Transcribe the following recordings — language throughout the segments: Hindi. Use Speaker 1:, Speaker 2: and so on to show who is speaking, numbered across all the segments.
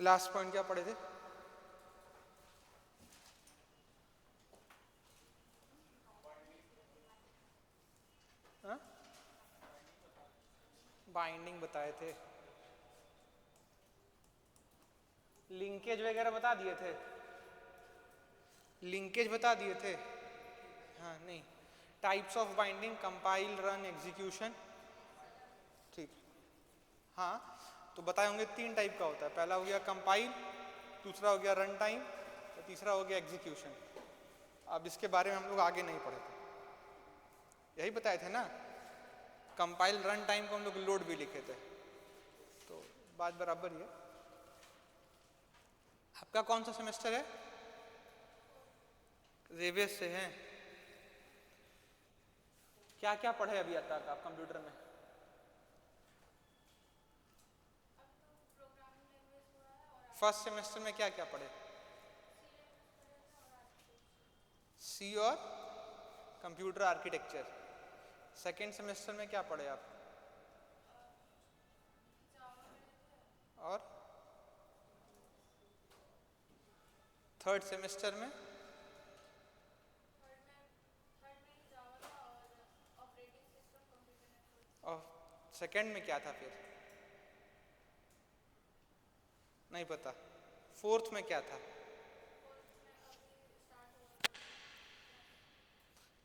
Speaker 1: लास्ट पॉइंट क्या पढ़े थे? बाइंडिंग बताए थे, लिंकेज वगैरह बता दिए थे, लिंकेज बता दिए थे। हाँ नहीं, types of binding, compile, run, execution. ठीक, हाँ तो बताए होंगे 3 टाइप का होता है। पहला हो गया कंपाइल, दूसरा हो गया रन टाइम, और तीसरा हो गया एग्जीक्यूशन। अब इसके बारे में हम लोग आगे नहीं पढ़े थे, यही बताए थे ना। कंपाइल रन टाइम को हम लोग लोड भी लिखे थे, तो बात बराबर ही है। आपका कौन सा सेमेस्टर है? रेवेस से है। क्या क्या पढ़े अभी तक आप कंप्यूटर में? फर्स्ट सेमेस्टर में क्या क्या पढ़े? सी और कंप्यूटर आर्किटेक्चर। सेकेंड सेमेस्टर में क्या पढ़े आप? और थर्ड सेमेस्टर में? और सेकेंड में क्या था फिर? नहीं पता। फोर्थ में क्या था?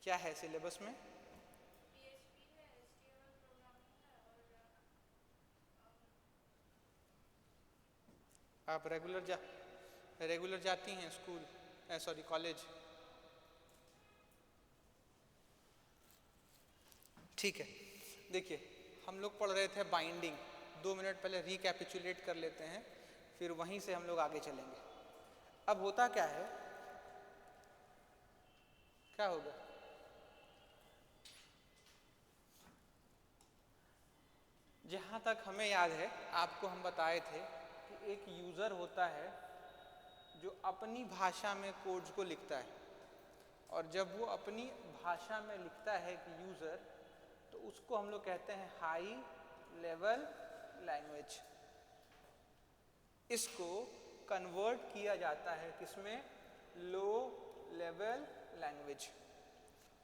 Speaker 1: क्या है सिलेबस में? आप रेगुलर जाती हैं स्कूल, सॉरी कॉलेज? ठीक है, देखिए हम लोग पढ़ रहे थे बाइंडिंग। 2 मिनट पहले रिकैपिचुलेट कर लेते हैं, फिर वहीं से हम लोग आगे चलेंगे। अब होता क्या है, क्या होगा? जहाँ तक हमें याद है, आपको हम बताए थे कि एक यूज़र होता है जो अपनी भाषा में कोड्स को लिखता है, और जब वो अपनी भाषा में लिखता है कि यूज़र, तो उसको हम लोग कहते हैं हाई लेवल लैंग्वेज। इसको कन्वर्ट किया जाता है किसमें? Low level language.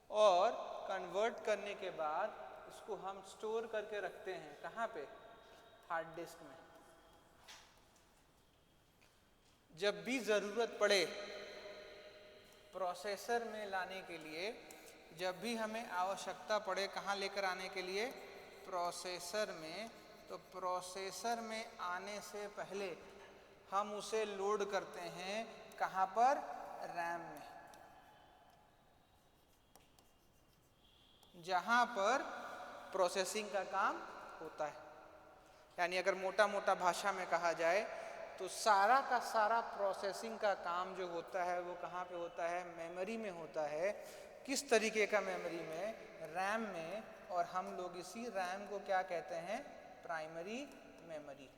Speaker 1: और कन्वर्ट करने के बाद इसको हम स्टोर करके रखते हैं कहाँ पे? हार्ड डिस्क में। जब भी ज़रूरत पड़े प्रोसेसर में लाने के लिए, जब भी हमें आवश्यकता पड़े कहाँ लेकर आने के लिए? प्रोसेसर में। तो प्रोसेसर में आने से पहले हम उसे लोड करते हैं कहाँ पर? रैम में, जहाँ पर प्रोसेसिंग का काम होता है। यानी अगर मोटा मोटा भाषा में कहा जाए तो सारा का सारा प्रोसेसिंग का काम जो होता है वो कहाँ पे होता है? मेमोरी में होता है। किस तरीके का मेमोरी में? रैम में। और हम लोग इसी रैम को क्या कहते हैं? Primary memory.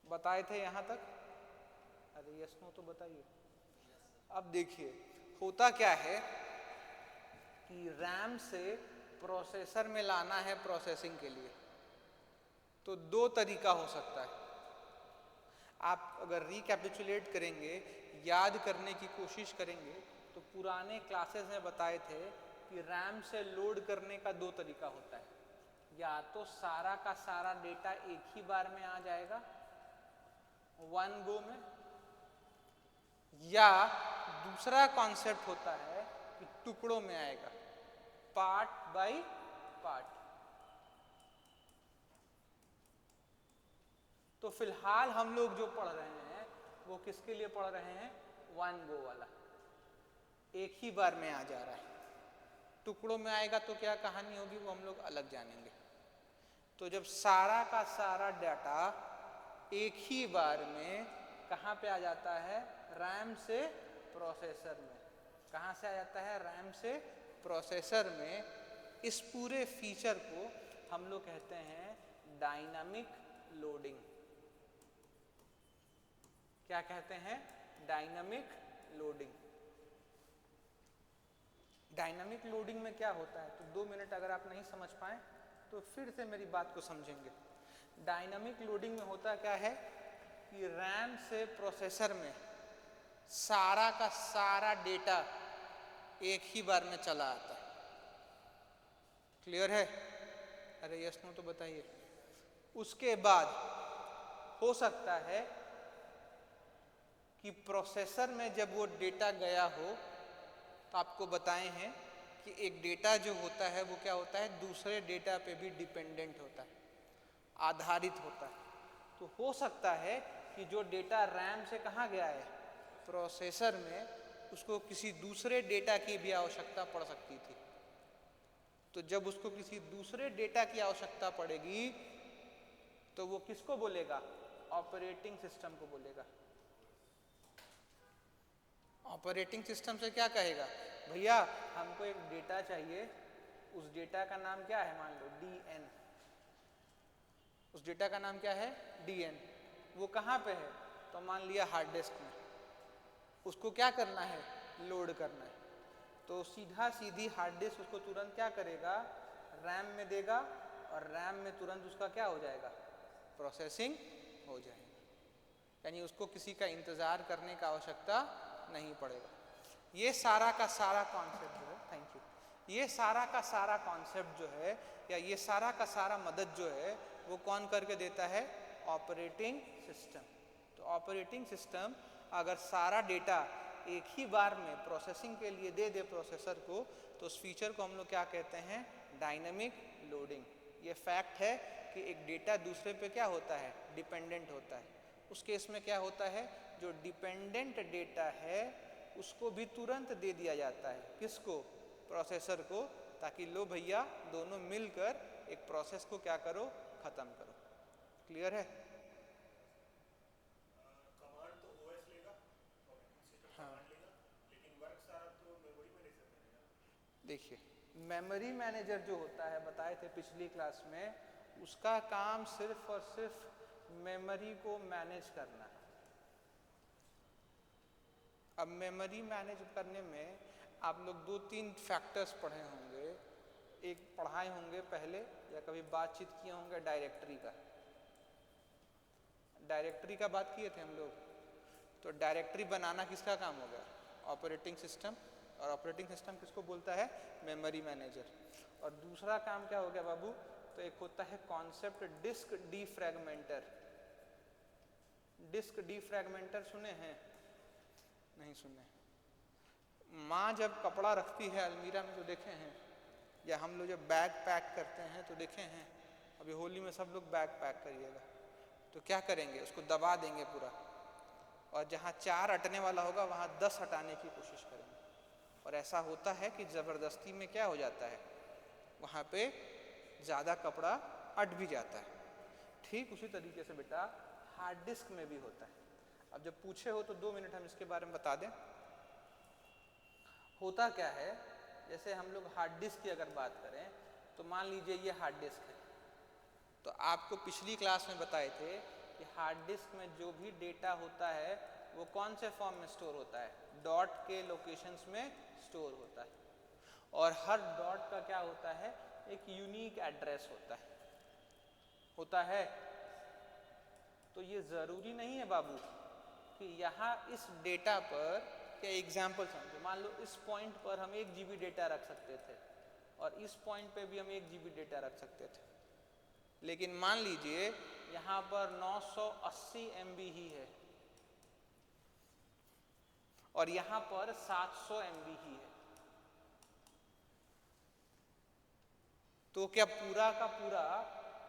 Speaker 1: बताए थे यहाँ तक? अरे यस नो तो बताइए। अब देखिए होता क्या है कि रैम से प्रोसेसर में लाना है प्रोसेसिंग के लिए, तो 2 तरीका हो सकता है। आप अगर रिकैपिचुलेट करेंगे, याद करने की कोशिश करेंगे, तो पुराने क्लासेस में बताए थे कि रैम से लोड करने का 2 तरीका होता है। या तो सारा का सारा डेटा एक ही बार में आ जाएगा, 1 गो में, या दूसरा कॉन्सेप्ट होता है कि टुकड़ों में आएगा, पार्ट बाय पार्ट। तो फिलहाल हम लोग जो पढ़ रहे हैं वो किसके लिए पढ़ रहे हैं? 1 गो वाला, एक ही बार में आ जा रहा है। टुकड़ों में आएगा तो क्या कहानी होगी वो हम लोग अलग जानेंगे। तो जब सारा का सारा डाटा एक ही बार में कहाँ पे आ जाता है? रैम से प्रोसेसर में। कहाँ से आ जाता है? रैम से प्रोसेसर में। इस पूरे फीचर को हम लोग कहते हैं डायनामिक लोडिंग। क्या कहते हैं? Dynamic loading. डायनामिक लोडिंग में क्या होता है? तो 2 मिनट अगर आप नहीं समझ पाए तो फिर से मेरी बात को समझेंगे। डायनामिक लोडिंग में होता क्या है कि रैम से प्रोसेसर में सारा का सारा डेटा एक ही बार में चला आता है। क्लियर है? अरे यस नो तो बताइए। उसके बाद हो सकता है कि प्रोसेसर में जब वो डेटा गया हो तो आपको बताए हैं कि एक डेटा जो होता है वो क्या होता है, दूसरे डेटा पे भी डिपेंडेंट होता है, आधारित होता है। तो हो सकता है कि जो डेटा रैम से कहाँ गया है, प्रोसेसर में, उसको किसी दूसरे डेटा की भी आवश्यकता पड़ सकती थी। तो जब उसको किसी दूसरे डेटा की आवश्यकता पड़ेगी तो वो किसको बोलेगा, ऑपरेटिंग सिस्टम को बोलेगा। ऑपरेटिंग सिस्टम से क्या कहेगा, भैया हमको एक डेटा चाहिए, उस डेटा का नाम क्या है, मान लो DN। उस डेटा का नाम क्या है, DN। वो कहाँ पे है, तो मान लिया हार्ड डिस्क में। उसको क्या करना है, लोड करना है। तो सीधा सीधी हार्ड डिस्क उसको तुरंत क्या करेगा, रैम में देगा और रैम में तुरंत उसका क्या हो जाएगा, प्रोसेसिंग हो जाएगा। यानी उसको किसी का इंतज़ार करने का आवश्यकता नहीं पड़ेगा। ये सारा का सारा कॉन्सेप्ट जो है, थैंक यू, ये सारा का सारा कॉन्सेप्ट जो है या ये सारा का सारा मदद जो है वो कौन करके देता है, ऑपरेटिंग सिस्टम। तो ऑपरेटिंग सिस्टम अगर सारा डेटा एक ही बार में प्रोसेसिंग के लिए दे दे प्रोसेसर को, तो उस फीचर को हम लोग क्या कहते हैं, डायनामिक लोडिंग। ये फैक्ट है कि एक डेटा दूसरे पे क्या होता है, डिपेंडेंट होता है। उस केस में क्या होता है, जो डिपेंडेंट डेटा है उसको भी तुरंत दे दिया जाता है, किसको, प्रोसेसर को, ताकि लो भैया दोनों मिलकर एक प्रोसेस को क्या करो, खत्म करो। क्लियर है?
Speaker 2: कमांड तो ओएस लेगा, हाँ लेगा, लेकिन वर्क सारा तो मेमोरी मैनेजर करेगा।
Speaker 1: देखिए मेमोरी मैनेजर जो होता है, बताए थे पिछली क्लास में, उसका काम सिर्फ और सिर्फ मेमोरी को मैनेज करना है। अब मेमोरी मैनेज करने में आप लोग 2-3 फैक्टर्स पढ़े होंगे। एक पढ़ाए होंगे पहले या कभी बातचीत किए होंगे डायरेक्टरी का। डायरेक्टरी का बात किए थे हम लोग। तो डायरेक्टरी बनाना किसका काम हो गया, ऑपरेटिंग सिस्टम। और ऑपरेटिंग सिस्टम किसको बोलता है, मेमोरी मैनेजर। और दूसरा काम क्या हो गया बाबू, तो एक होता है कॉन्सेप्ट डिस्क डीफ्रैगमेंटर। डिस्क डीफ्रैगमेंटर सुने हैं, नहीं सुने? माँ जब कपड़ा रखती है अलमीरा में तो देखे हैं, या हम लोग जब बैग पैक करते हैं तो देखे हैं। अभी होली में सब लोग बैग पैक करिएगा तो क्या करेंगे, उसको दबा देंगे पूरा, और जहाँ 4 अटने वाला होगा वहाँ 10 हटाने की कोशिश करेंगे। और ऐसा होता है कि ज़बरदस्ती में क्या हो जाता है, वहाँ पे ज़्यादा कपड़ा अट भी जाता है। ठीक उसी तरीके से बेटा हार्ड डिस्क में भी होता है। अब जब पूछे हो तो 2 मिनट हम इसके बारे में बता दें। होता क्या है, जैसे हम लोग हार्ड डिस्क की अगर बात करें तो मान लीजिए ये हार्ड डिस्क है। तो आपको पिछली क्लास में बताए थे कि हार्ड डिस्क में जो भी डेटा होता है वो कौन से फॉर्म में स्टोर होता है, डॉट के लोकेशंस में स्टोर होता है। और हर डॉट का क्या होता है, एक यूनिक एड्रेस होता है। तो ये ज़रूरी नहीं है बाबू कि यहाँ इस डेटा पर, क्या एग्जाम्पल समझो, मान लो इस पॉइंट पर हम 1 GB डेटा रख सकते थे और इस पॉइंट पे भी हम 1 GB डेटा रख सकते थे। लेकिन मान लीजिए यहाँ पर 980 MB ही है और यहाँ पर 700 MB ही है, तो क्या पूरा का पूरा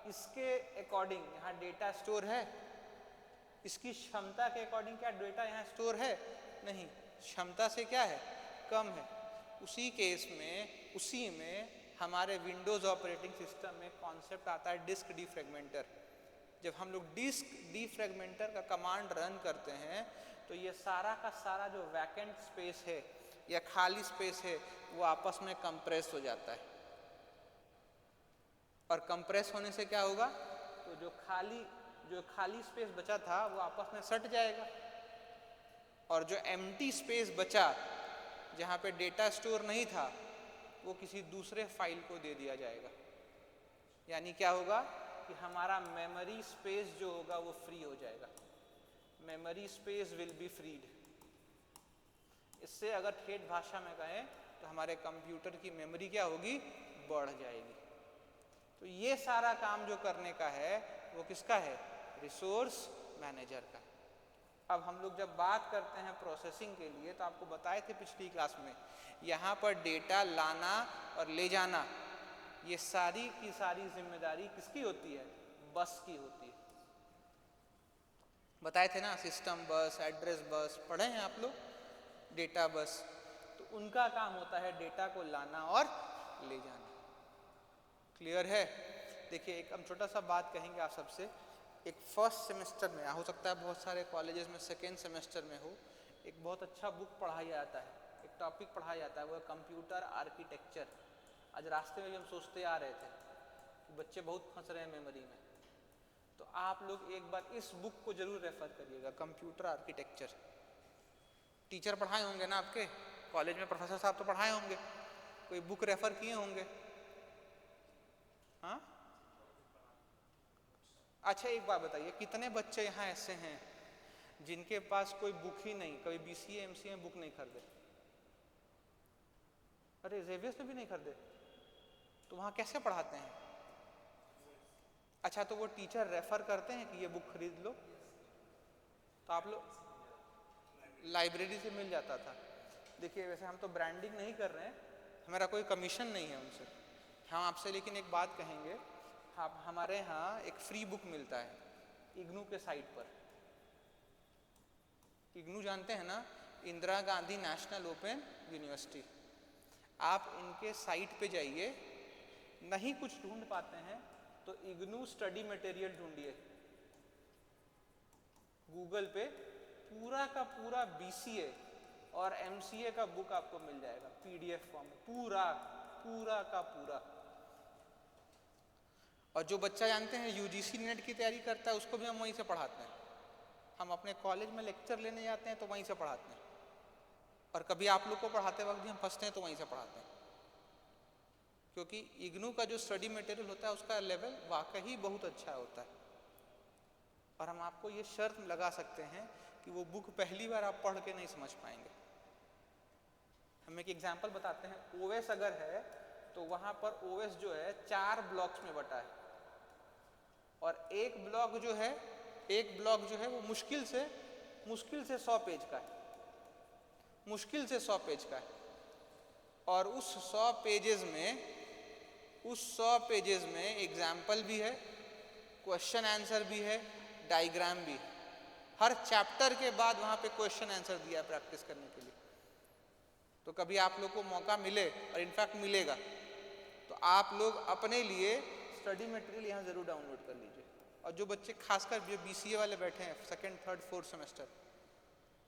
Speaker 1: इसके अकॉर्डिंग यहाँ डेटा स्टोर है? इसकी क्षमता के अकॉर्डिंग क्या डेटा यहाँ स्टोर है? नहीं, क्षमता से क्या है, कम है। उसी केस में, उसी में हमारे विंडोज़ ऑपरेटिंग सिस्टम में कॉन्सेप्ट आता है डिस्क डीफ्रैगमेंटर। जब हम लोग डिस्क डीफ्रैगमेंटर का कमांड रन करते हैं तो ये सारा का सारा जो वैकेंट स्पेस है या खाली स्पेस है वो आपस में कंप्रेस हो जाता है। और कंप्रेस होने से क्या होगा, तो जो खाली स्पेस बचा था वो आपस में सट जाएगा, और जो एम्प्टी स्पेस बचा जहाँ पे डेटा स्टोर नहीं था वो किसी दूसरे फाइल को दे दिया जाएगा। यानी क्या होगा कि हमारा मेमोरी स्पेस जो होगा वो फ्री हो जाएगा, memory space will be freed. इससे अगर ठेठ भाषा में कहें तो हमारे कंप्यूटर की मेमोरी क्या होगी, बढ़ जाएगी। तो ये सारा काम जो करने का है वो किसका है, रिसोर्स मैनेजर का। अब हम लोग जब बात करते हैं प्रोसेसिंग के लिए तो आपको बताए थे पिछली क्लास में, यहाँ पर डेटा लाना और ले जाना ये सारी की सारी जिम्मेदारी किसकी होती है, बस की होती है। बताए थे ना, सिस्टम बस, एड्रेस बस पढ़े हैं आप लोग, डेटा बस। तो उनका काम होता है डेटा को लाना और ले जाना। क्लियर है? देखिए एक हम छोटा सा बात कहेंगे आप सबसे। एक फर्स्ट सेमेस्टर में, हो सकता है बहुत सारे कॉलेजेस में सेकेंड सेमेस्टर में हो, एक बहुत अच्छा बुक पढ़ाया जाता है, एक टॉपिक पढ़ाया जाता है, वो है कंप्यूटर आर्किटेक्चर। आज रास्ते में भी हम सोचते आ रहे थे कि बच्चे बहुत फंस रहे हैं मेमोरी में, तो आप लोग एक बार इस बुक को जरूर रेफर करिएगा, कंप्यूटर आर्किटेक्चर। टीचर पढ़ाए होंगे ना आपके कॉलेज में, प्रोफेसर साहब तो पढ़ाए होंगे, कोई बुक रेफर किए होंगे। हाँ अच्छा एक बात बताइए, कितने बच्चे यहाँ ऐसे हैं जिनके पास कोई बुक ही नहीं, कभी BCA MCA में बुक नहीं खरीदे? अरे जेवियर्स में भी नहीं खरीदे, तो वहाँ कैसे पढ़ाते हैं? अच्छा तो वो टीचर रेफर करते हैं कि ये बुक खरीद लो, तो आप लोग लाइब्रेरी से मिल जाता था। देखिए वैसे हम तो ब्रांडिंग नहीं कर रहे हैं, हमारा कोई कमीशन नहीं है उनसे, हम आपसे लेकिन एक बात कहेंगे, आप हमारे यहाँ एक फ्री बुक मिलता है इग्नू के साइट पर। इग्नू जानते हैं ना, Indira Gandhi national open university. आप इनके साइट पे जाइए, नहीं कुछ ढूंढ पाते हैं तो इग्नू स्टडी मटेरियल ढूंढिए गूगल पे, पूरा का पूरा BCA और MCA का बुक आपको मिल जाएगा PDF फॉर्म में, पूरा का पूरा। और जो बच्चा जानते हैं UGC नेट की तैयारी करता है उसको भी हम वहीं से पढ़ाते हैं। हम अपने कॉलेज में लेक्चर लेने जाते हैं तो वहीं से पढ़ाते हैं, और कभी आप लोग को पढ़ाते वक्त भी हम फंसते हैं तो वहीं से पढ़ाते हैं, क्योंकि इग्नू का जो स्टडी मटेरियल होता है उसका लेवल वाकई बहुत अच्छा होता है। और हम आपको ये शर्त लगा सकते हैं कि वो बुक पहली बार आप पढ़ के नहीं समझ पाएंगे। हम एक एग्जाम्पल बताते हैं, OS अगर है तो वहाँ पर OS जो है 4 ब्लॉक्स में बटा है, और एक ब्लॉक जो है वो मुश्किल से 100 पेज का है, मुश्किल से 100 पेज का है। और उस 100 पेजेस में एग्जाम्पल भी है, क्वेश्चन आंसर भी है, डायग्राम भी है। हर चैप्टर के बाद वहाँ पे क्वेश्चन आंसर दिया है प्रैक्टिस करने के लिए। तो कभी आप लोग को मौका मिले, और इनफैक्ट मिलेगा, तो आप लोग अपने लिए स्टडी मटेरियल यहाँ ज़रूर डाउनलोड कर लीजिए। और जो बच्चे खासकर जो BCA वाले बैठे हैं सेकेंड थर्ड फोर्थ सेमेस्टर,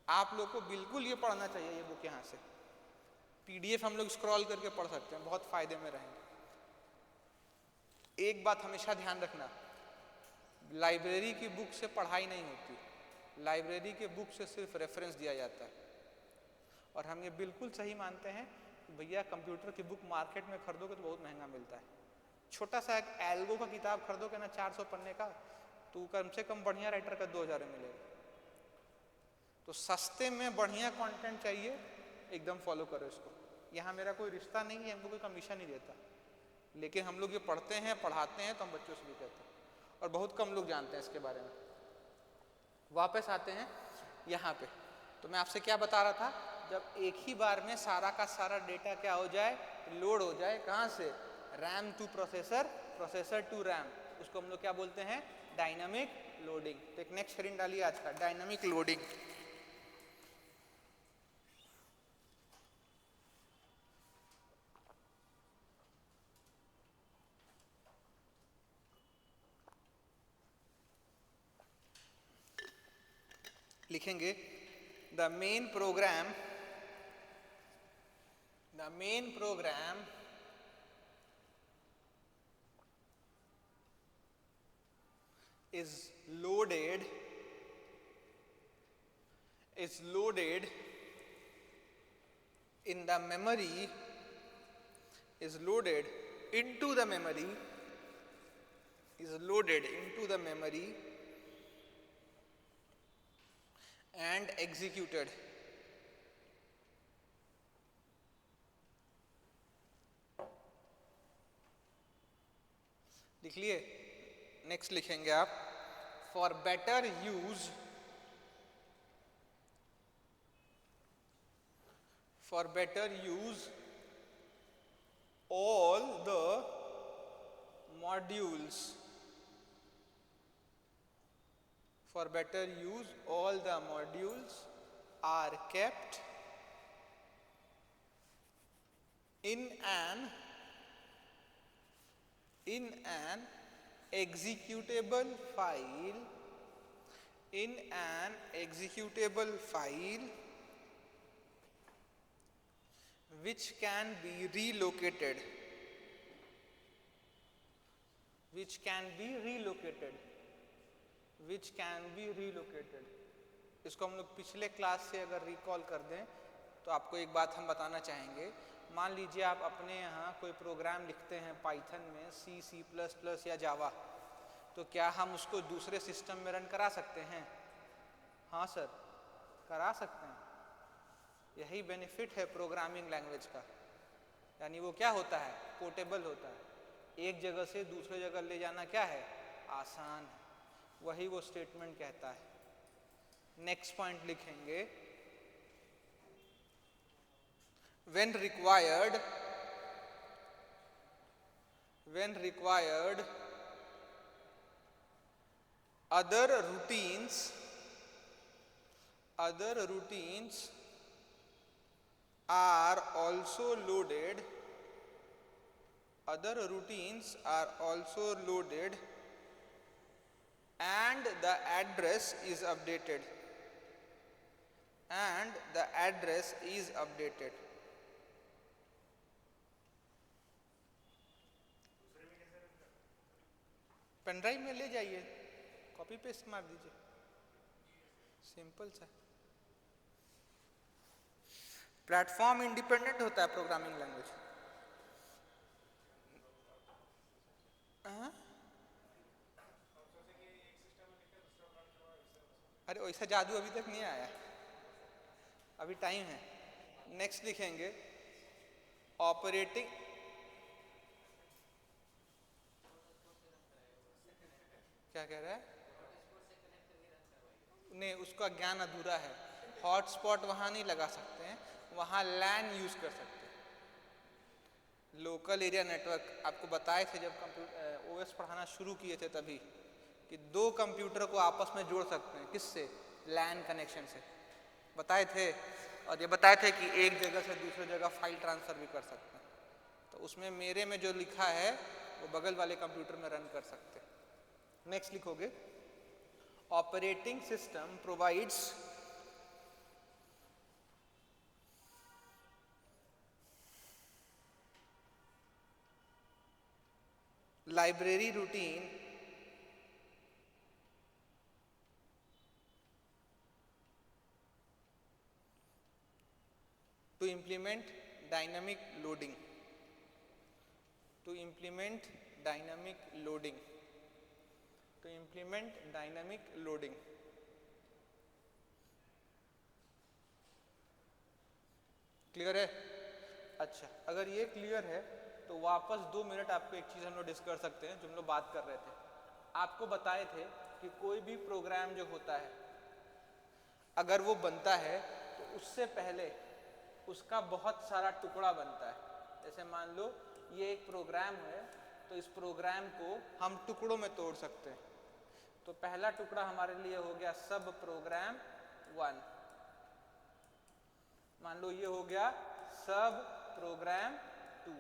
Speaker 1: आप लोग को बिल्कुल ये पढ़ना चाहिए, ये बुक यहाँ से PDF हम लोग स्क्रॉल करके पढ़ सकते हैं, बहुत फायदे में रहेंगे। एक बात हमेशा ध्यान रखना, लाइब्रेरी की बुक से पढ़ाई नहीं होती, लाइब्रेरी के बुक से सिर्फ रेफरेंस दिया जाता है। और हम ये बिल्कुल सही मानते हैं कि भैया कंप्यूटर की बुक मार्केट में खरीदोगे तो बहुत महंगा मिलता है। छोटा सा एक एल्गो का किताब खरीदोगे ना 400 पन्ने का, तो कम से कम बढ़िया राइटर का 2000 में मिलेगा। तो सस्ते में बढ़िया कंटेंट चाहिए, एकदम फॉलो करो इसको। यहाँ मेरा कोई रिश्ता नहीं है, हमको कोई कमीशन नहीं देता, लेकिन हम लोग ये पढ़ते हैं पढ़ाते हैं तो हम बच्चों से भी कहते हैं, और बहुत कम लोग जानते हैं इसके बारे में। वापस आते हैं यहाँ पे, तो मैं आपसे क्या बता रहा था, जब एक ही बार में सारा का सारा डेटा क्या हो जाए, लोड हो जाए, कहाँ से, RAM to processor, processor to RAM, उसको हम लोग क्या बोलते हैं, डायनामिक लोडिंग। तो एक नेक्स्ट हेडिंग डालिए आज का, डायनामिक लोडिंग। लिखेंगे the main program is loaded in the memory, is loaded into the memory is loaded into the memory and executed. लिख लिए? नेक्स्ट लिखेंगे आप, for better use, for better use all the modules, for better use all the modules are kept in an executable file, in an executable file which can be relocated, which can be relocated, which can be relocated. इसको हम लोग पिछले क्लास से अगर रिकॉल कर दें तो आपको एक बात हम बताना चाहेंगे। मान लीजिए आप अपने यहाँ कोई प्रोग्राम लिखते हैं पाइथन में, C++ या जावा, तो क्या हम उसको दूसरे सिस्टम में रन करा सकते हैं? हाँ सर, करा सकते हैं। यही बेनिफिट है प्रोग्रामिंग लैंग्वेज का, यानी वो क्या होता है? पोर्टेबल होता है। एक जगह से दूसरे जगह ले जाना क्या है? आसान है। वही वो स्टेटमेंट कहता है। नेक्स्ट पॉइंट लिखेंगे, when required other routines are also loaded, and the address is updated, pen drive में ले जाइए, कॉपी पेस्ट मार दीजिए, सिंपल सा। प्लेटफॉर्म इंडिपेंडेंट होता है प्रोग्रामिंग लैंग्वेज। अरे वैसा जादू अभी तक नहीं आया, अभी टाइम है। नेक्स्ट लिखेंगे, ऑपरेटिंग, क्या कह रहा है? नहीं, उसका ज्ञान अधूरा है। हॉटस्पॉट वहाँ नहीं लगा सकते हैं, वहाँ लैन यूज कर सकते हैं, लोकल एरिया नेटवर्क। आपको बताए थे जब कंप्यूटर ओएस पढ़ाना शुरू किए थे तभी, कि दो कंप्यूटर को आपस में जोड़ सकते हैं, किससे? लैन कनेक्शन से, बताए थे। और ये बताए थे कि एक जगह से दूसरी जगह फाइल ट्रांसफर भी कर सकते हैं। तो उसमें मेरे में जो लिखा है वो बगल वाले कंप्यूटर में रन कर सकते हैं। नेक्स्ट लिखोगे, operating system provides library routine to implement dynamic loading, clear है? अच्छा, अगर ये क्लियर है तो वापस 2 मिनट आपको एक चीज़ हम लोग डिस्कस कर सकते हैं, जो हम लोग बात कर रहे थे। आपको बताए थे कि कोई भी प्रोग्राम जो होता है, अगर वो बनता है तो उससे पहले उसका बहुत सारा टुकड़ा बनता है। जैसे मान लो ये एक प्रोग्राम है, तो इस प्रोग्राम को हम टुकड़ों में तोड़ सकते हैं। तो पहला टुकड़ा हमारे लिए हो गया सब प्रोग्राम 1, मान लो ये हो गया सब प्रोग्राम 2,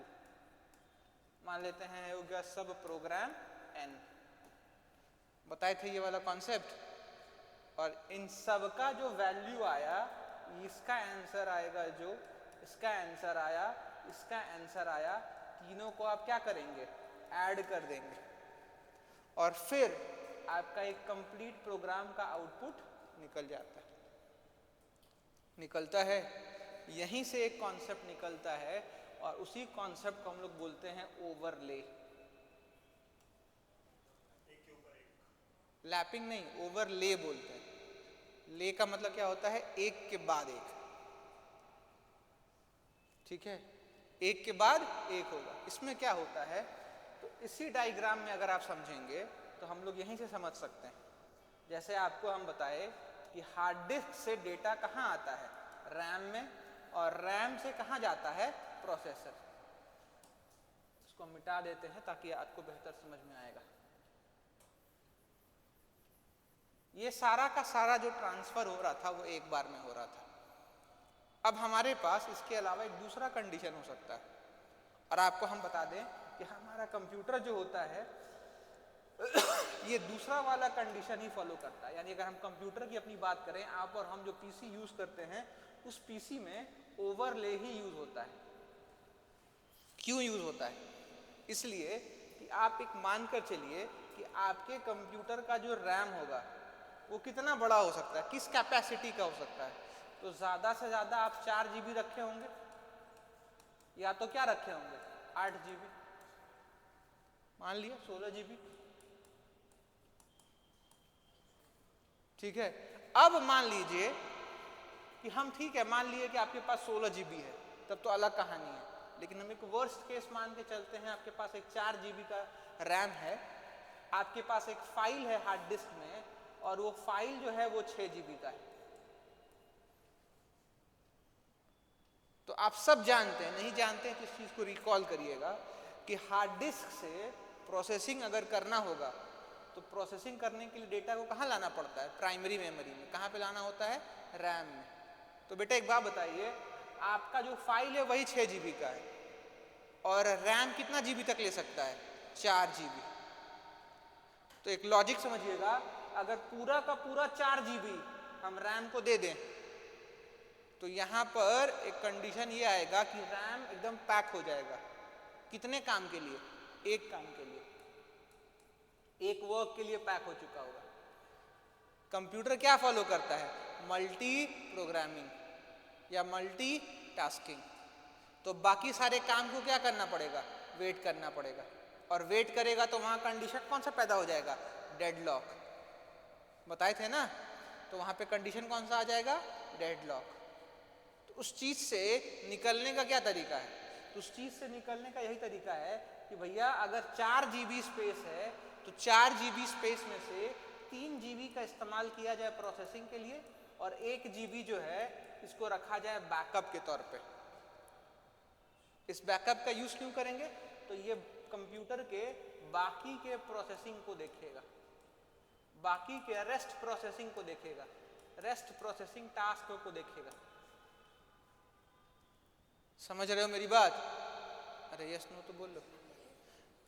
Speaker 1: मान लेते हैं हो गया सब प्रोग्राम n। बताए थे ये वाला कॉन्सेप्ट। और इन सब का जो वैल्यू आया, इसका आंसर आएगा, जो इसका आंसर आया, इसका आंसर आया, तीनों को आप क्या करेंगे? ऐड कर देंगे, और फिर आपका एक कंप्लीट प्रोग्राम का आउटपुट निकल जाता है, निकलता है। यहीं से एक कॉन्सेप्ट निकलता है, और उसी कॉन्सेप्ट को हम लोग बोलते हैं ओवरले। लैपिंग नहीं, ओवरले बोलते हैं। ले का मतलब क्या होता है, एक के बाद एक, ठीक है, एक के बाद एक होगा। इसमें क्या होता है, तो इसी डायग्राम में अगर आप समझेंगे तो हम लोग यहीं से समझ सकते हैं। जैसे आपको हम बताए कि हार्ड डिस्क से डेटा कहाँ आता है, रैम में, और रैम से कहाँ जाता है, प्रोसेसर। इसको मिटा देते हैं ताकि आपको बेहतर समझ में आएगा। ये सारा का सारा जो ट्रांसफर हो रहा था वो एक बार में हो रहा था। अब हमारे पास इसके अलावा एक दूसरा कंडीशन हो सकता है, और आपको हम बता दें कि हमारा कंप्यूटर जो होता है ये दूसरा वाला कंडीशन ही फॉलो करता है। यानी अगर हम कंप्यूटर की अपनी बात करें, आप और हम जो पीसी यूज करते हैं उस पीसी में ओवरले ही यूज होता है। क्यों यूज होता है, इसलिए कि आप एक मानकर चलिए कि आपके कंप्यूटर का जो रैम होगा वो कितना बड़ा हो सकता है, किस कैपेसिटी का हो सकता है। तो ज्यादा से ज्यादा आप 4 GB रखे होंगे, या तो क्या रखे होंगे, 8 GB, मान लिया 16 GB, ठीक है। अब मान लीजिए कि हम, ठीक है, मान लिए कि आपके पास 16 GB है, तब तो अलग कहानी है। लेकिन हम एक वर्स्ट केस मान के चलते हैं, आपके पास एक 4 GB का रैम है, आपके पास एक फाइल है हार्ड डिस्क में, और वो फाइल जो है वो 6 GB का है। तो आप सब जानते हैं, नहीं जानते हैं तो इस चीज को रिकॉल करिएगा कि हार्ड डिस्क से प्रोसेसिंग अगर करना होगा तो प्रोसेसिंग करने के लिए डेटा को कहाँ लाना पड़ता है, प्राइमरी मेमोरी में। कहाँ पे लाना होता है, रैम में। तो बेटा एक बात बताइए, आपका जो फाइल है वही 6 GB का है, और रैम कितना जीबी तक ले सकता है, 4 GB। तो एक लॉजिक समझिएगा, अगर पूरा का पूरा 4 GB हम रैम को दे दें तो यहां पर एक कंडीशन ये आएगा कि रैम एकदम पैक हो जाएगा। कितने काम के लिए, एक काम के लिए, एक वर्क के लिए पैक हो चुका होगा। कंप्यूटर क्या फॉलो करता है, मल्टी प्रोग्रामिंग या मल्टी टास्किंग। तो बाकी सारे काम को क्या करना पड़ेगा, वेट करना पड़ेगा, और वेट करेगा तो वहां कंडीशन कौन सा पैदा हो जाएगा, डेडलॉक। बताए थे ना, तो वहां पे कंडीशन कौन सा आ जाएगा, डेडलॉक। तो उस चीज से निकलने का क्या तरीका है, तो उस चीज से निकलने का यही तरीका है कि भैया अगर 4 GB स्पेस है तो 4 GB स्पेस में से 3 GB का इस्तेमाल किया जाए प्रोसेसिंग के लिए, और 1 GB जो है इसको रखा जाए बैकअप के तौर पे। इस बैकअप का यूज क्यों करेंगे, तो ये कंप्यूटर के बाकी के प्रोसेसिंग को देखेगा, बाकी के रेस्ट प्रोसेसिंग को देखेगा, रेस्ट प्रोसेसिंग टास्क को देखेगा। समझ रहे हो मेरी बात, अरे यस नो तो बोल लो।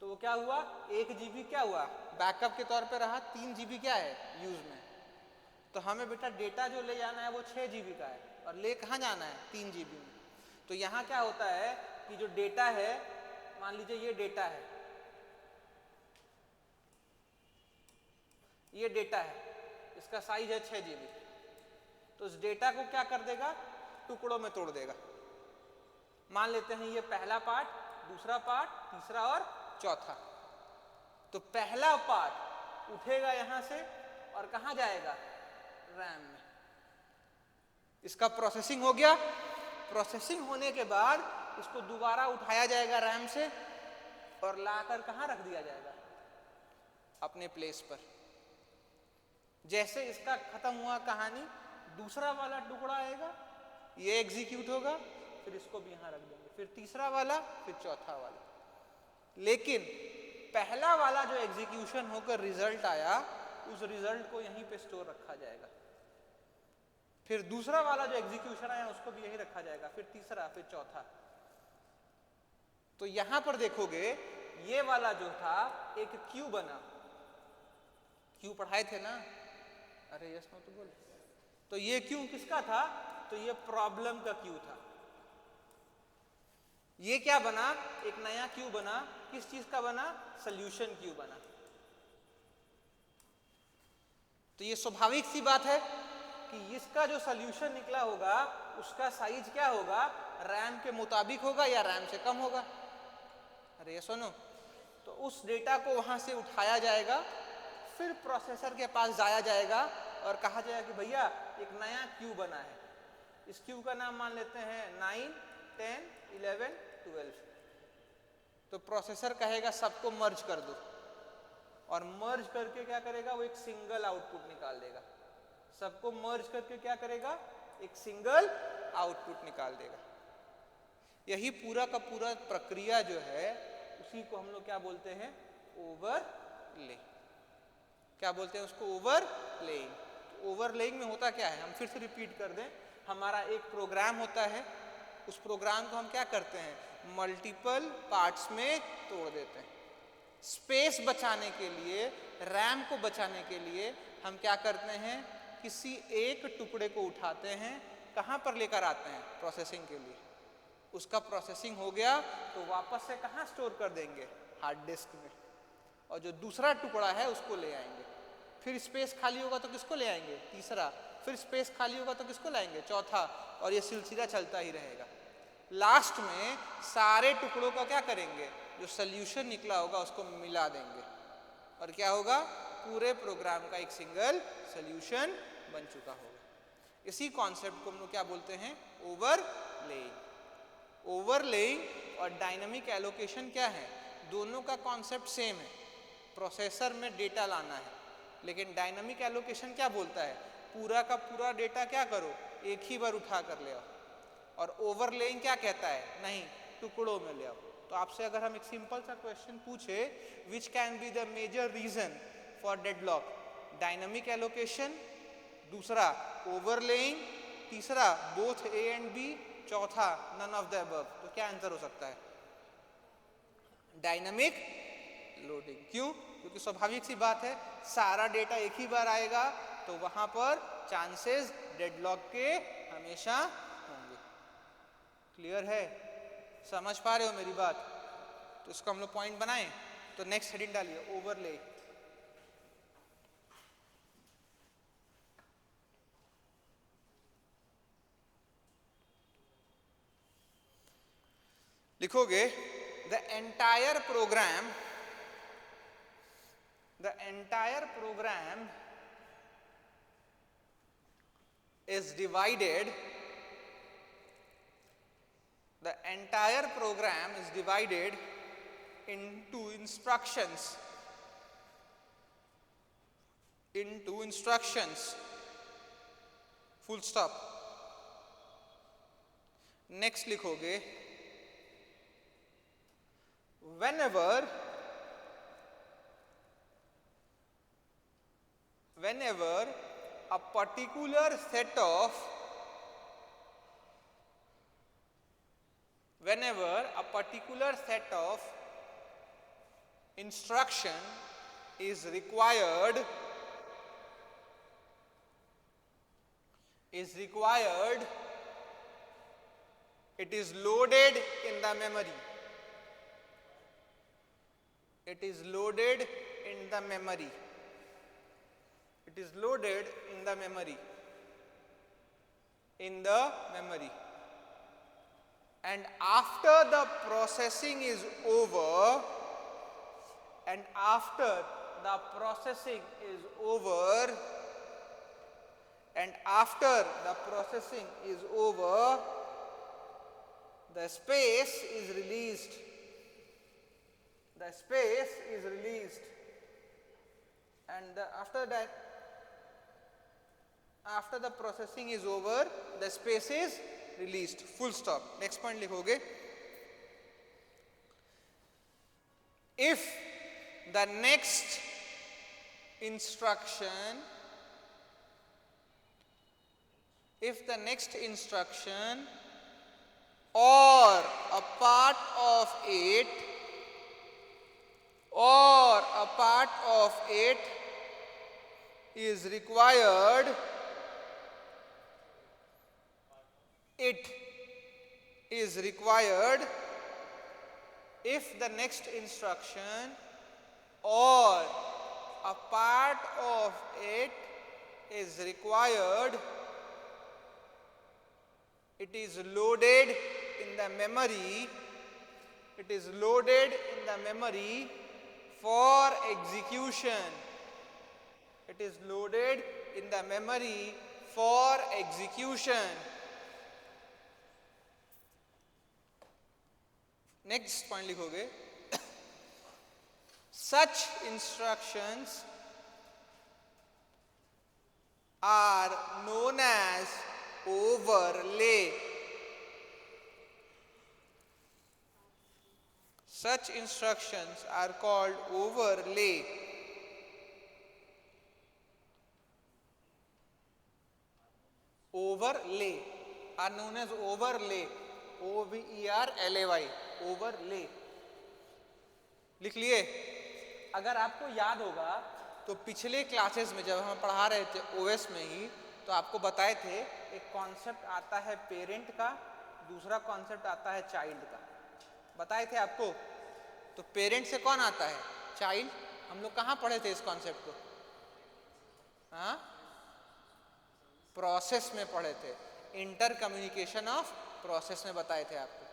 Speaker 1: तो वो क्या हुआ, 1 GB क्या हुआ, बैकअप के तौर पे रहा, 3 GB क्या है, यूज में। तो हमें बेटा डेटा जो ले जाना है वो 6 GB का है, और ले कहाँ जाना है, 3 GB में। तो यहाँ क्या होता है कि जो डेटा है, मान लीजिए ये डेटा है, ये डेटा है, इसका साइज है 6 GB। तो इस डेटा को क्या कर देगा, टुकड़ों में तोड़ देगा। मान लेते हैं ये पहला पार्ट, दूसरा पार्ट, तीसरा और चौथा। तो पहला पार्ट उठेगा यहां से और कहां जाएगा, रैम में। इसका प्रोसेसिंग हो गया, प्रोसेसिंग होने के बाद इसको दोबारा उठाया जाएगा रैम से और लाकर कहां रख दिया जाएगा, अपने प्लेस पर। जैसे इसका खत्म हुआ कहानी, दूसरा वाला टुकड़ा आएगा, ये एग्जीक्यूट होगा, फिर इसको भी यहां रख देंगे, फिर तीसरा वाला, फिर चौथा वाला। लेकिन पहला वाला जो एग्जीक्यूशन होकर रिजल्ट आया, उस रिजल्ट को यहीं पे स्टोर रखा जाएगा। फिर दूसरा वाला जो एग्जीक्यूशन आया उसको भी यहीं रखा जाएगा, फिर तीसरा, फिर चौथा। तो यहां पर देखोगे ये वाला जो था एक क्यू बना, क्यू पढ़ाए थे ना, अरे यस नो तो बोल। तो ये क्यू किसका था, तो ये प्रॉब्लम का क्यू था। ये क्या बना, एक नया क्यू बना, किस चीज का बना, सॉल्यूशन क्यू बना। तो ये स्वाभाविक सी बात है कि इसका जो सॉल्यूशन निकला होगा उसका साइज क्या होगा, रैम के मुताबिक होगा या रैम से कम होगा। अरे ये सुनो, तो उस डेटा को वहां से उठाया जाएगा, फिर प्रोसेसर के पास जाया जाएगा और कहा जाएगा कि भैया एक नया क्यू बना है, इस क्यू का नाम मान लेते हैं 9, 10, 11, 12। तो प्रोसेसर कहेगा सबको मर्ज कर दो, और मर्ज करके क्या करेगा, वो एक सिंगल आउटपुट निकाल देगा। सबको मर्ज करके क्या करेगा, एक सिंगल आउटपुट निकाल देगा। यही पूरा का पूरा प्रक्रिया जो है उसी को हम लोग क्या बोलते हैं, ओवरले। क्या बोलते हैं उसको, ओवरलेइंग। तो ओवरलेइंग में होता क्या है, हम फिर से रिपीट कर दें, हमारा एक प्रोग्राम होता है, उस प्रोग्राम को हम क्या करते हैं, मल्टीपल पार्ट्स में तोड़ देते हैं। स्पेस बचाने के लिए, रैम को बचाने के लिए हम क्या करते हैं, किसी एक टुकड़े को उठाते हैं, कहाँ पर लेकर आते हैं, प्रोसेसिंग के लिए। उसका प्रोसेसिंग हो गया तो वापस से कहाँ स्टोर कर देंगे, हार्ड डिस्क में। और जो दूसरा टुकड़ा है उसको ले आएंगे। फिर स्पेस खाली होगा तो किसको ले आएंगे, तीसरा। फिर स्पेस खाली होगा तो किसको लाएंगे, चौथा। और ये सिलसिला चलता ही रहेगा। लास्ट में सारे टुकड़ों का क्या करेंगे, जो सोल्यूशन निकला होगा उसको मिला देंगे, और क्या होगा, पूरे प्रोग्राम का एक सिंगल सोल्यूशन बन चुका होगा। इसी कॉन्सेप्ट को हम लोग क्या बोलते हैं, ओवरलेइंग। ओवरलेइंग और डायनामिक एलोकेशन क्या है, दोनों का कॉन्सेप्ट सेम है। प्रोसेसर में डेटा लाना है, लेकिन डायनामिक एलोकेशन क्या बोलता है, पूरा का पूरा डेटा क्या करो, एक ही बार उठा कर ले आओ। और ओवरलेइंग क्या कहता है, नहीं, टुकड़ों में ले आओ। तो आपसे अगर हम एक सिंपल सा क्वेश्चन पूछे, which can be the major reason for deadlock, dynamic allocation, दूसरा ओवरलेइंग, तीसरा बोथ ए एंड बी, चौथा नन ऑफ द अबव, तो क्या आंसर हो सकता है, डायनामिक लोडिंग। क्यों, क्योंकि स्वाभाविक सी बात है, सारा डेटा एक ही बार आएगा तो वहां पर चांसेस डेडलॉक के हमेशा होंगे। क्लियर है, समझ पा रहे हो मेरी बात? तो इसको हम लोग पॉइंट बनाएं। तो नेक्स्ट हेडिंग डालिए, ओवरले। लिखोगे, the entire program is divided, the entire program is divided into instructions, full stop. Next लिखोगे, whenever a particular set of instruction is required, it is loaded in the memory. It is loaded in the memory. And after the processing is over, the space is released. And after the processing is over, the space is released. Full stop. Next point लिखोगे, if the next instruction or a part of it is required, if the next instruction or a part of it is required, it is loaded in the memory for execution. It is loaded in the memory for execution. Next point लिखोगे, such instructions are known as overlay. Such instructions are called overlay. Overlay are known as overlay. O-V-E-R-L-A-Y. Overlay. लिख लिए? अगर आपको याद होगा तो पिछले क्लासेस में जब हम पढ़ा रहे थे ओएस में ही, तो आपको बताए थे एक कॉन्सेप्ट आता है पेरेंट का, दूसरा कॉन्सेप्ट आता है चाइल्ड का, बताए थे आपको। तो पेरेंट से कौन आता है? चाइल्ड। हम लोग कहाँ पढ़े थे इस कॉन्सेप्ट को? हाँ, प्रोसेस में पढ़े थे, इंटर कम्युनिकेशन ऑफ प्रोसेस में बताए थे आपको।